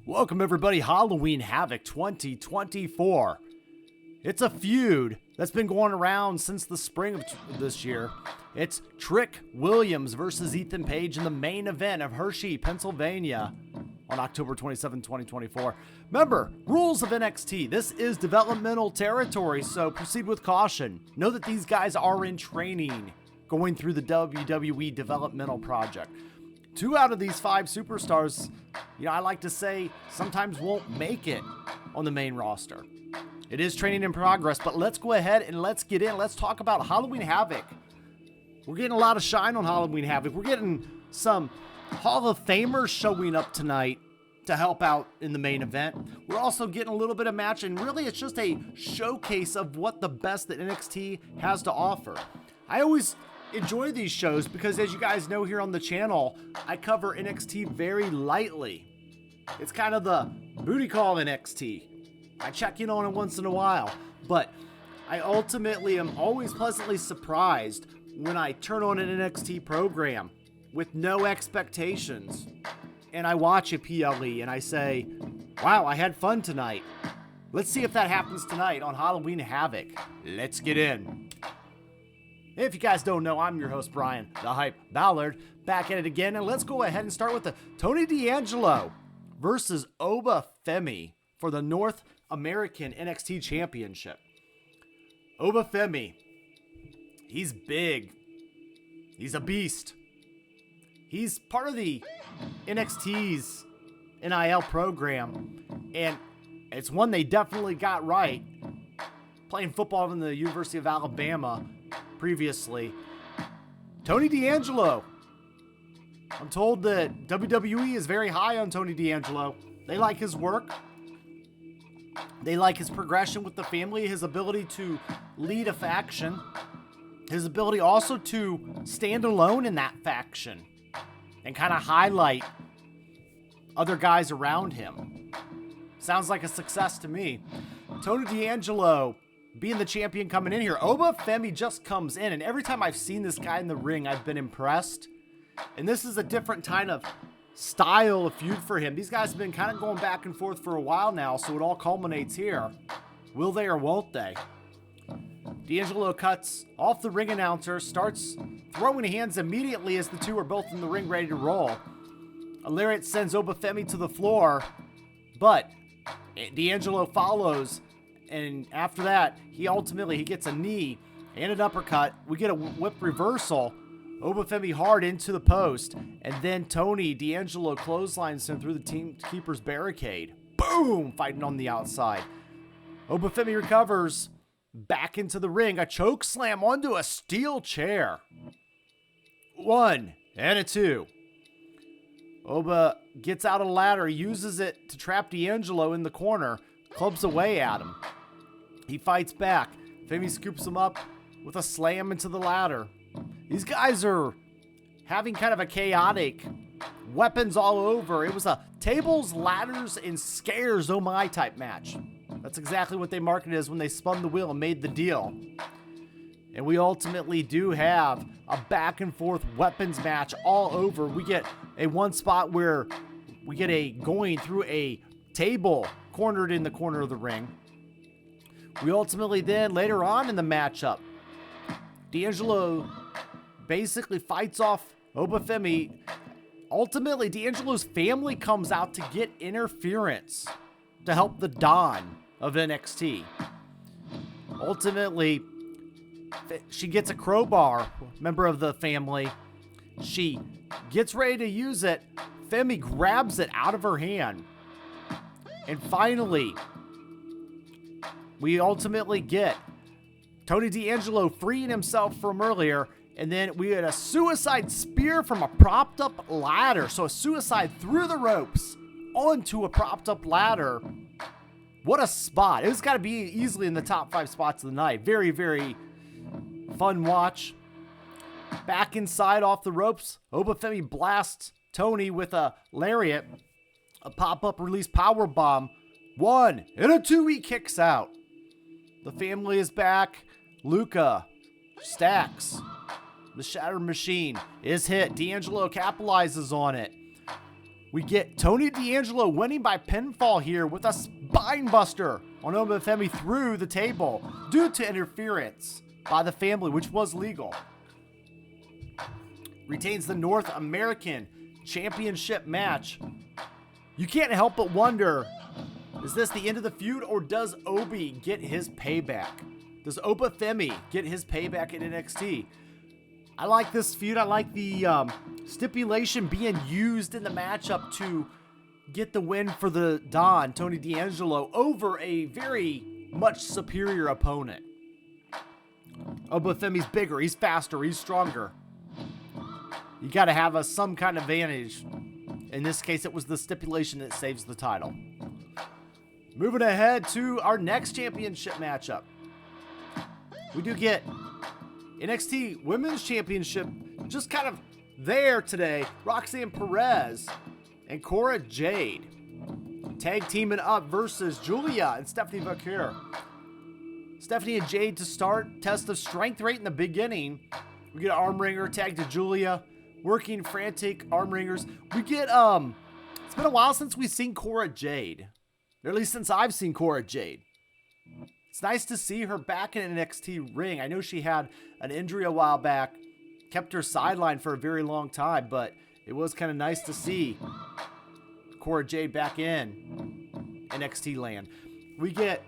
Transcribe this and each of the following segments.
Welcome everybody, Halloween Havoc 2024. It's a feud that's been going around since the spring of this year. It's Trick Williams versus Ethan Page in the main event of Hershey, Pennsylvania on October 27, 2024. Remember, rules of NXT. This is developmental territory, so proceed with caution. Know that these guys are in training, going through the WWE developmental project. 2 out of these 5 superstars, I like to say, sometimes won't make it on the main roster. It is training in progress, but let's go ahead and let's get in. Let's talk about Halloween Havoc. We're getting a lot of shine on Halloween Havoc. We're getting some Hall of Famers showing up tonight to help out in the main event. We're also getting a little bit of match, and really it's just a showcase of what the best that NXT has to offer. I always enjoy these shows because, as you guys know here on the channel, I cover NXT very lightly. It's kind of the booty call NXT. I check in on it once in a while, but I ultimately am always pleasantly surprised when I turn on an NXT program with no expectations and I watch a PLE and I say, wow, I had fun tonight. Let's see if that happens tonight on Halloween Havoc. Let's get in. If you guys don't know, I'm your host, Bryan, the Hype Ballard, back at it again. And let's go ahead and start with the Tony D'Angelo versus Oba Femi for the North American NXT Championship. Oba Femi, he's big. He's a beast. He's part of the NXT's NIL program, and it's one they definitely got right. Playing football in the University of Alabama previously. Tony D'Angelo. I'm told that WWE is very high on Tony D'Angelo. They like his work. They like his progression with the family, his ability to lead a faction, his ability also to stand alone in that faction and kind of highlight other guys around him. Sounds like a success to me. Tony D'Angelo being the champion coming in here. Oba Femi just comes in, and every time I've seen this guy in the ring, I've been impressed. And this is a different kind of style of feud for him. These guys have been kind of going back and forth for a while now, so it all culminates here. Will they or won't they? D'Angelo cuts off the ring announcer, starts throwing hands immediately as the two are both in the ring ready to roll. A lariat sends Oba Femi to the floor, but D'Angelo follows. And after that, he gets a knee and an uppercut. We get a whip reversal. Oba Femi hard into the post. And then Tony D'Angelo clotheslines him through the team keeper's barricade. Boom! Fighting on the outside. Oba Femi recovers. Back into the ring. A choke slam onto a steel chair. 1 and a 2. Oba gets out a ladder, uses it to trap D'Angelo in the corner. Clubs away at him. He fights back. Femi scoops him up with a slam into the ladder. These guys are having kind of a chaotic weapons all over. It was a tables, ladders, and scares oh my type match. That's exactly what they marketed as when they spun the wheel and made the deal. And we ultimately do have a back and forth weapons match all over. We get a one spot where we get a going through a table cornered in the corner of the ring. We ultimately then, later on in the matchup, D'Angelo basically fights off Oba Femi. Ultimately, D'Angelo's family comes out to get interference to help the Don of NXT. Ultimately, she gets a crowbar, member of the family. She gets ready to use it. Femi grabs it out of her hand. And finally, we ultimately get Tony D'Angelo freeing himself from earlier, and then we had a suicide spear from a propped up ladder. So a suicide through the ropes onto a propped up ladder. What a spot. It's got to be easily in the top 5 spots of the night. Very, very fun watch. Back inside off the ropes, Oba Femi blasts Tony with a lariat. A pop-up release power bomb. 1 and a 2. He kicks out. The family is back. Luca stacks. The Shatter Machine is hit. D'Angelo capitalizes on it. We get Tony D'Angelo winning by pinfall here with a spine buster on Obafemi through the table due to interference by the family, which was legal. Retains the North American Championship match. You can't help but wonder, is this the end of the feud, or does Obi get his payback? Does Obafemi get his payback in NXT? I like this feud. I like the stipulation being used in the matchup to get the win for the Don, Tony D'Angelo, over a very much superior opponent. Obafemi's bigger, he's faster, he's stronger. You got to have some kind of advantage. In this case, it was the stipulation that saves the title. Moving ahead to our next championship matchup. We do get NXT Women's Championship just kind of there today. Roxanne Perez and Cora Jade tag teaming up versus Julia and Stephanie Vaquer. Stephanie and Jade to start. Test of strength right in the beginning. We get an arm wringer tag to Julia. Working frantic arm wringers. We get, it's been a while since we've seen Cora Jade. Or at least since I've seen Cora Jade. It's nice to see her back in an NXT ring. I know she had an injury a while back. Kept her sidelined for a very long time. But it was kind of nice to see Cora Jade back in NXT land. We get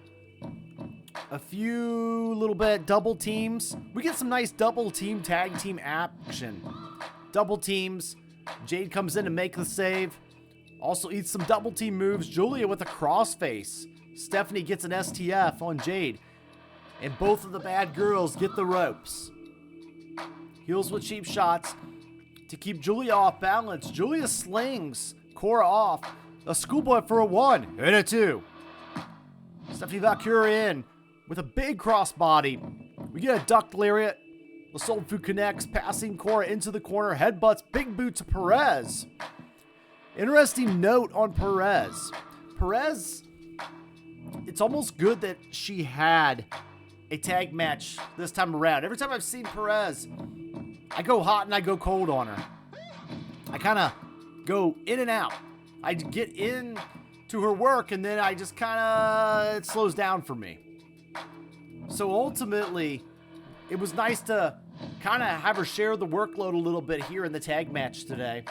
a few little bit double teams. We get some nice double team tag team action. Double teams. Jade comes in to make the save. Also eats some double team moves. Julia with a crossface. Stephanie gets an STF on Jade. And both of the bad girls get the ropes. Heels with cheap shots to keep Julia off balance. Julia slings Cora off. A schoolboy for a 1 and a 2. Stephanie Vaquer in with a big crossbody. We get a duck lariat. The Soul Food connects, passing Cora into the corner, headbutts, big boot to Perez. Interesting note on Perez. Perez, it's almost good that she had a tag match this time around. Every time I've seen Perez, I go hot and I go cold on her. I kind of go in and out. I get in to her work and then I just it slows down for me. So ultimately, it was nice to kind of have her share the workload a little bit here in the tag match today.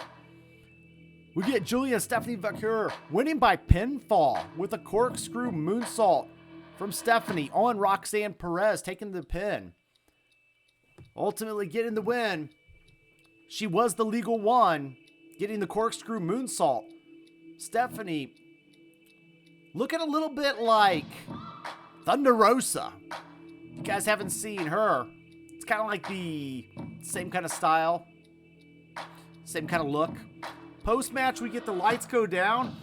We get Julia and Stephanie Vaquer winning by pinfall with a corkscrew moonsault from Stephanie on Roxanne Perez, taking the pin. Ultimately getting the win. She was the legal one, getting the corkscrew moonsault. Stephanie looking a little bit like Thunder Rosa. You guys haven't seen her. It's kind of like the same kind of style, same kind of look. Post-match, we get the lights go down,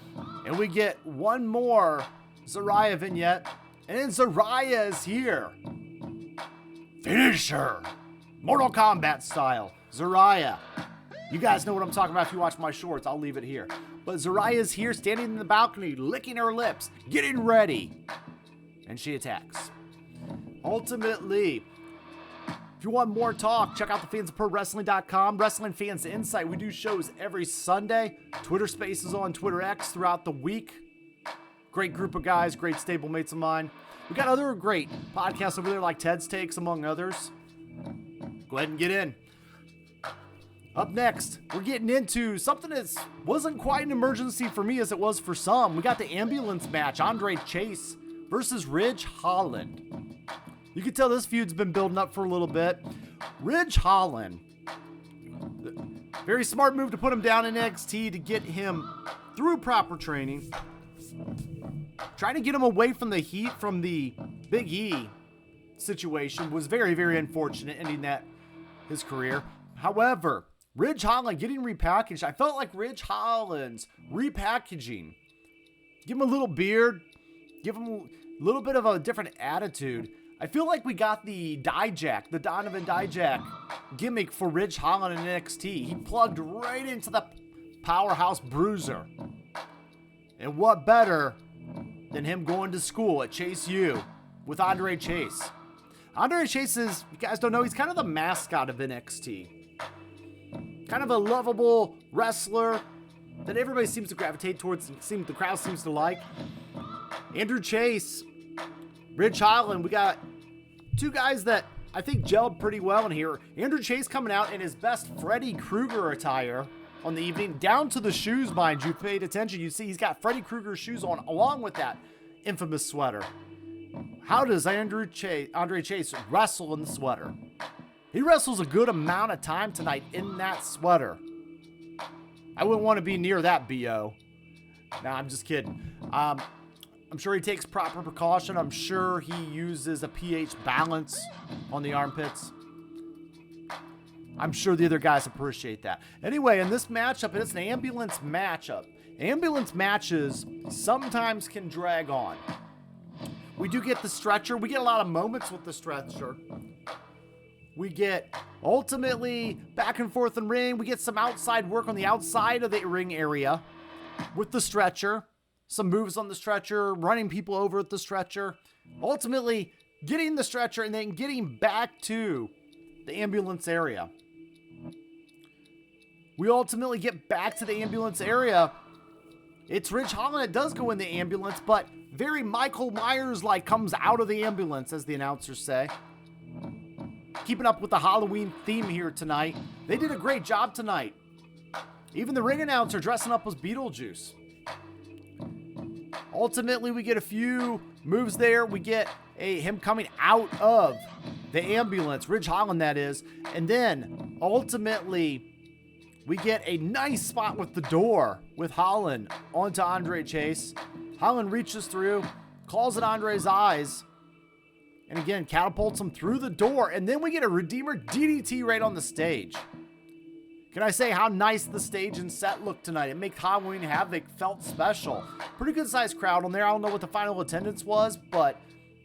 and we get one more Zaraya vignette, and then Zaraya is here. Finish her. Mortal Kombat style. Zaraya. You guys know what I'm talking about if you watch my shorts. I'll leave it here. But Zaraya's here, standing in the balcony, licking her lips, getting ready. And she attacks. Ultimately, if you want more talk, check out the fans of ProWrestling.com. Wrestling Fans Insight. We do shows every Sunday. Twitter Spaces on Twitter X throughout the week. Great group of guys, great stablemates of mine. We got other great podcasts over there like Ted's Takes, among others. Go ahead and get in. Up next, we're getting into something that wasn't quite an emergency for me as it was for some. We got the ambulance match, Andre Chase versus Ridge Holland. You can tell this feud's been building up for a little bit. Ridge Holland, very smart move to put him down in NXT to get him through proper training. Trying to get him away from the heat from the Big E situation was very, very unfortunate, ending his career. However, Ridge Holland getting repackaged. I felt like Ridge Holland's repackaging. Give him a little beard. Give him a little bit of a different attitude. I feel like we got the Dijak, the Donovan Dijak gimmick for Ridge Holland in NXT. He plugged right into the powerhouse bruiser. And what better than him going to school at Chase U with Andre Chase. Andre Chase is, you guys don't know, he's kind of the mascot of NXT. Kind of a lovable wrestler. that everybody seems to gravitate towards, the crowd seems to like. Andrew Chase, Ridge Holland. We got two guys that I think gelled pretty well in here. Andrew Chase coming out in his best Freddy Krueger attire on the evening, down to the shoes, mind you. Paid attention, you see he's got Freddy Krueger shoes on along with that infamous sweater. How does Andre Chase wrestle in the sweater? He wrestles a good amount of time tonight in that sweater. I wouldn't want to be near that BO. Nah, I'm just kidding. I'm sure he takes proper precaution. I'm sure he uses a pH balance on the armpits. I'm sure the other guys appreciate that. Anyway, in this matchup, it's an ambulance matchup. Ambulance matches sometimes can drag on. We do get the stretcher. We get a lot of moments with the stretcher. We get ultimately back and forth in ring. We get some outside work on the outside of the ring area with the stretcher. Some moves on the stretcher, running people over at the stretcher. Ultimately, getting the stretcher and then getting back to the ambulance area. We ultimately get back to the ambulance area. It's Ridge Holland that does go in the ambulance, but very Michael Myers-like comes out of the ambulance, as the announcers say. Keeping up with the Halloween theme here tonight. They did a great job tonight. Even the ring announcer dressing up as Beetlejuice. Ultimately, we get a few moves there. We get him coming out of the ambulance, Ridge Holland that is. And then, ultimately, we get a nice spot with the door with Holland onto Andre Chase. Holland reaches through, calls at Andre's eyes, and again, catapults him through the door. And then we get a Redeemer DDT right on the stage. Can I say how nice the stage and set looked tonight? It makes Halloween Havoc felt special. Pretty good sized crowd on there. I don't know what the final attendance was, but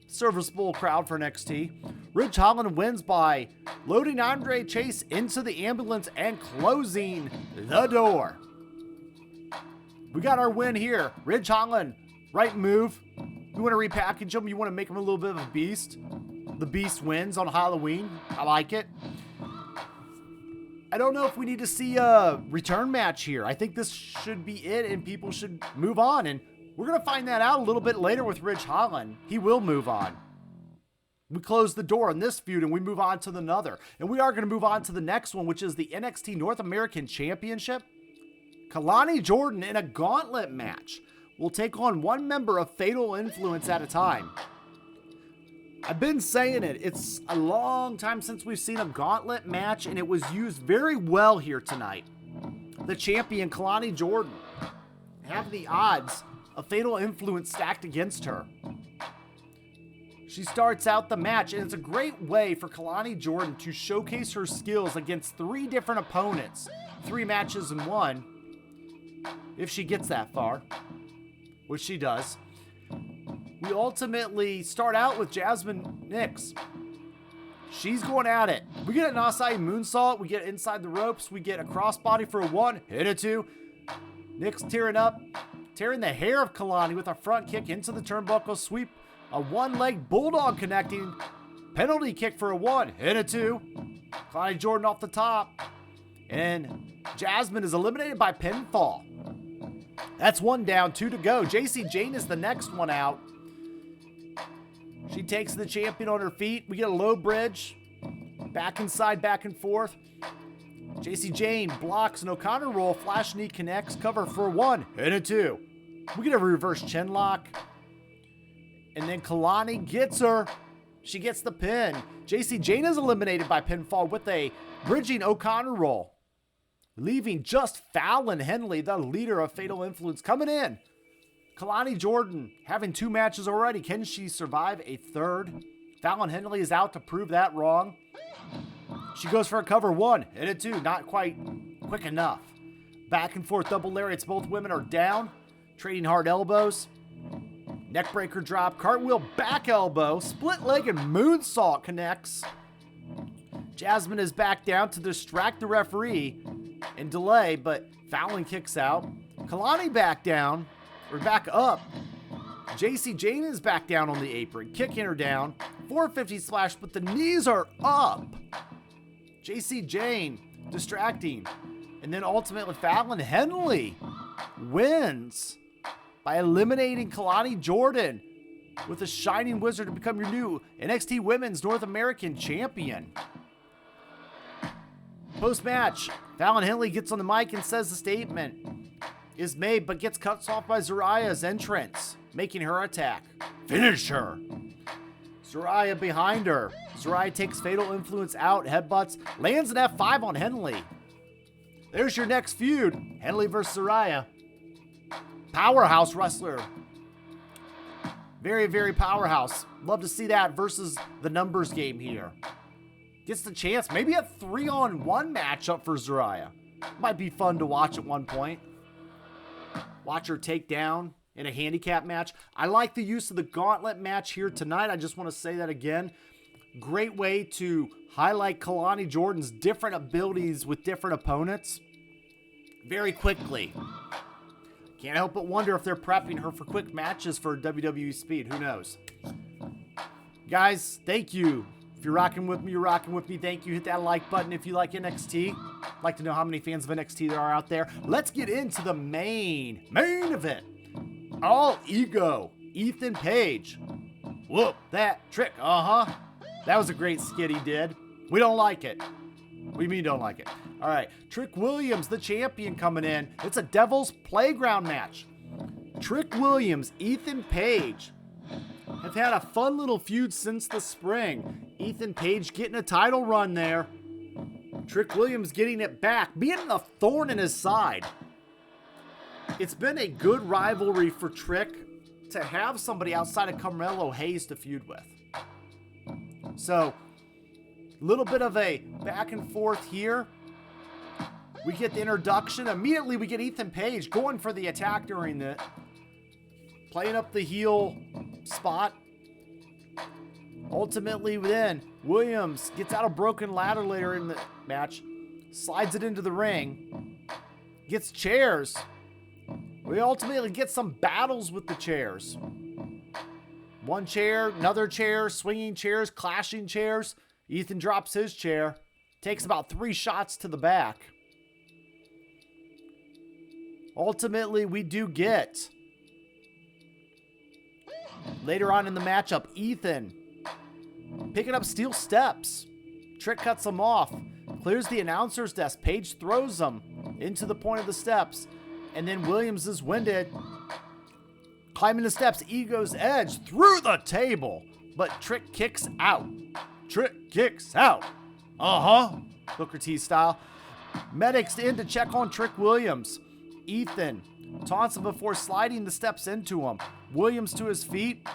serviceable crowd for NXT. Ridge Holland wins by loading Andre Chase into the ambulance and closing the door. We got our win here. Ridge Holland, right move. You want to repackage him. You want to make him a little bit of a beast. The beast wins on Halloween. I like it. I don't know if we need to see a return match here. I think this should be it and people should move on. And we're going to find that out a little bit later with Ridge Holland. He will move on. We close the door on this feud and we move on to another. And we are going to move on to the next one, which is the NXT North American Championship. Kalani Jordan in a gauntlet match will take on one member of Fatal Influence at a time. I've been saying it. It's a long time since we've seen a gauntlet match, and it was used very well here tonight. The champion, Kalani Jordan, have the odds of Fatal Influence stacked against her. She starts out the match, and it's a great way for Kalani Jordan to showcase her skills against 3 different opponents. 3 matches in 1, if she gets that far, which she does. We ultimately start out with Jasmine Nix. She's going at it. We get an Asai moonsault. We get inside the ropes. We get a crossbody for a 1. Hit a 2. Nix tearing the hair of Kalani with a front kick into the turnbuckle sweep. A 1-leg bulldog connecting. Penalty kick for a 1. Hit a 2. Kalani Jordan off the top. And Jasmine is eliminated by pinfall. That's 1 down, 2 to go. JC Jane is the next one out. She takes the champion on her feet. We get a low bridge. Back inside, back and forth. JC Jane blocks an O'Connor roll. Flash knee connects. Cover for 1. Hit a 2. We get a reverse chin lock. And then Kalani gets her. She gets the pin. JC Jane is eliminated by pinfall with a bridging O'Connor roll. Leaving just Fallon Henley, the leader of Fatal Influence, coming in. Kalani Jordan having 2 matches already. Can she survive a 3rd? Fallon Henley is out to prove that wrong. She goes for a cover 1. Hit a 2. Not quite quick enough. Back and forth double lariats. Both women are down. Trading hard elbows. Neckbreaker drop. Cartwheel back elbow. Split leg and moonsault connects. Jasmine is back down to distract the referee and delay, but Fallon kicks out. Kalani back down, or back up. JC Jane is back down on the apron, kicking her down. 450 splash, but the knees are up. JC Jane distracting. And then ultimately Fallon Henley wins by eliminating Kalani Jordan with a Shining Wizard to become your new NXT Women's North American Champion. Post-match, Fallon Henley gets on the mic and says the statement is made, but gets cut off by Zaraya's entrance, making her attack. Finish her! Zaraya behind her. Zaraya takes Fatal Influence out, headbutts, lands an F5 on Henley. There's your next feud, Henley versus Zaraya. Powerhouse wrestler. Very, very powerhouse. Love to see that versus the numbers game here. Gets the chance, maybe a 3-on-1 matchup for Zaraya. Might be fun to watch at one point. Watch her take down in a handicap match. I like the use of the gauntlet match here tonight. I just want to say that again. Great way to highlight Kalani Jordan's different abilities with different opponents very quickly. Can't help but wonder if they're prepping her for quick matches for WWE Speed. Who knows? Guys, thank you. If you're rocking with me, you're rocking with me. Thank you. Hit that like button if you like NXT. I'd like to know how many fans of NXT there are out there. Let's get into the main event. All Ego, Ethan Page. Whoop, that trick. That was a great skit he did. We don't like it. What do you mean don't like it? All right, Trick Williams, the champion, coming in. It's a Devil's Playground match. Trick Williams, Ethan Page have had a fun little feud since the spring. Ethan Page getting a title run there. Trick Williams getting it back, being a thorn in his side. It's been a good rivalry for Trick to have somebody outside of Carmelo Hayes to feud with. So, a little bit of a back and forth here. We get the introduction. Immediately we get Ethan Page going for the attack during the playing up the heel spot. Ultimately then, Williams gets out a broken ladder later in the match, slides it into the ring, gets chairs. We ultimately get some battles with the chairs. One chair, another chair, swinging chairs, clashing chairs. Ethan drops his chair, takes about 3 shots to the back. Ultimately, we do get, later on in the matchup, Ethan picking up steel steps. Trick cuts him off, clears the announcer's desk. Page throws him into the point of the steps, and then Williams is winded. Climbing the steps, Ego's edge through the table, but Trick kicks out. Trick kicks out. Booker T style. Medics in to check on Trick Williams. Ethan taunts him before sliding the steps into him. Williams to his feet.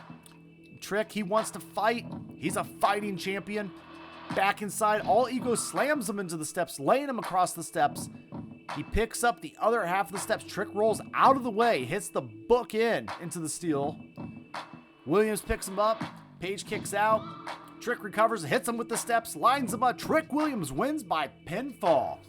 Trick, he wants to fight. He's a fighting champion. Back inside, All Ego slams him into the steps, laying him across the steps. He picks up the other half of the steps. Trick rolls out of the way, hits the book into the steel. Williams picks him up. Page kicks out. Trick recovers, hits him with the steps, lines him up. Trick Williams wins by pinfall.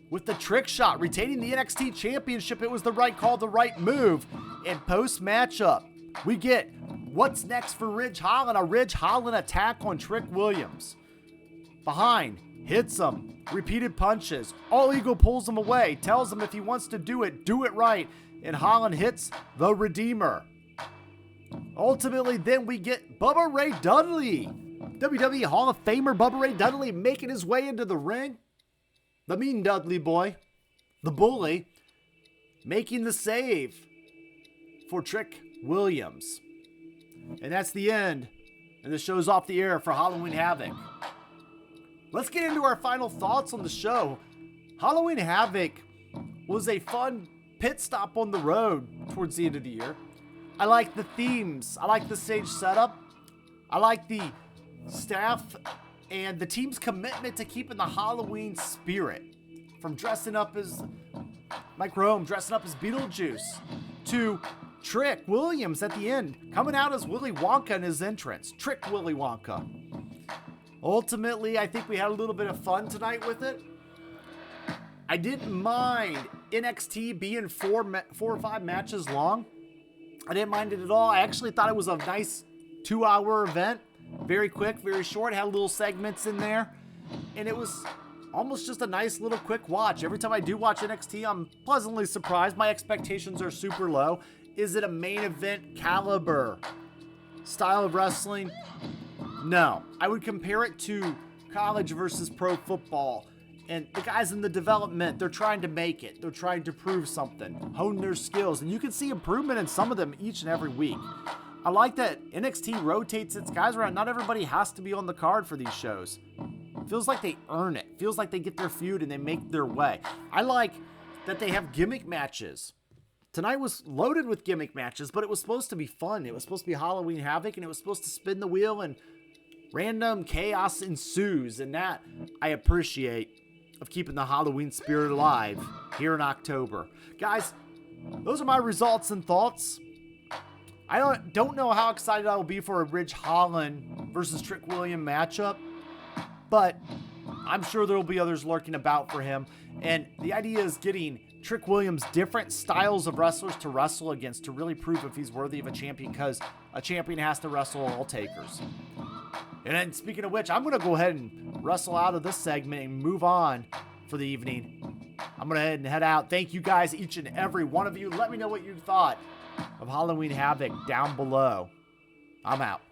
With the trick shot, retaining the NXT Championship, it was the right call, the right move. And post-matchup, we get what's next for Ridge Holland, a Ridge Holland attack on Trick Williams. Behind, hits him, repeated punches. All Ego pulls him away, tells him if he wants to do it right. And Holland hits the Redeemer. Ultimately, then we get Bubba Ray Dudley. WWE Hall of Famer Bubba Ray Dudley making his way into the ring. The mean Dudley boy, the bully, making the save for Trick Williams. And that's the end. And the show's off the air for Halloween Havoc. Let's get into our final thoughts on the show. Halloween Havoc was a fun pit stop on the road towards the end of the year. I like the themes. I like the stage setup. I like the staff and the team's commitment to keeping the Halloween spirit. From dressing up as Mike Rome, dressing up as Beetlejuice, to Trick Williams at the end, coming out as Willy Wonka in his entrance. Trick Willy Wonka. Ultimately, I think we had a little bit of fun tonight with it. I didn't mind NXT being 4 or 5 matches long. I didn't mind it at all. I actually thought it was a nice 2-hour event. Very quick, very short, had little segments in there. And it was almost just a nice little quick watch. Every time I do watch NXT, I'm pleasantly surprised. My expectations are super low. Is it a main event caliber style of wrestling? No. I would compare it to college versus pro football. And the guys in the development, they're trying to make it. They're trying to prove something, hone their skills. And you can see improvement in some of them each and every week. I like that NXT rotates its guys around. Not everybody has to be on the card for these shows. Feels like they earn it. Feels like they get their feud and they make their way. I like that they have gimmick matches. Tonight was loaded with gimmick matches, but it was supposed to be fun. It was supposed to be Halloween Havoc, and it was supposed to spin the wheel and random chaos ensues. And that I appreciate of keeping the Halloween spirit alive here in October. Guys, those are my results and thoughts. I don't know how excited I will be for a Ridge Holland versus Trick Williams matchup, but I'm sure there will be others lurking about for him. And the idea is getting Trick Williams different styles of wrestlers to wrestle against to really prove if he's worthy of a champion, because a champion has to wrestle all takers. And then speaking of which, I'm going to go ahead and wrestle out of this segment and move on for the evening. I'm going to head out. Thank you guys, each and every one of you. Let me know what you thought of Halloween Havoc down below. I'm out.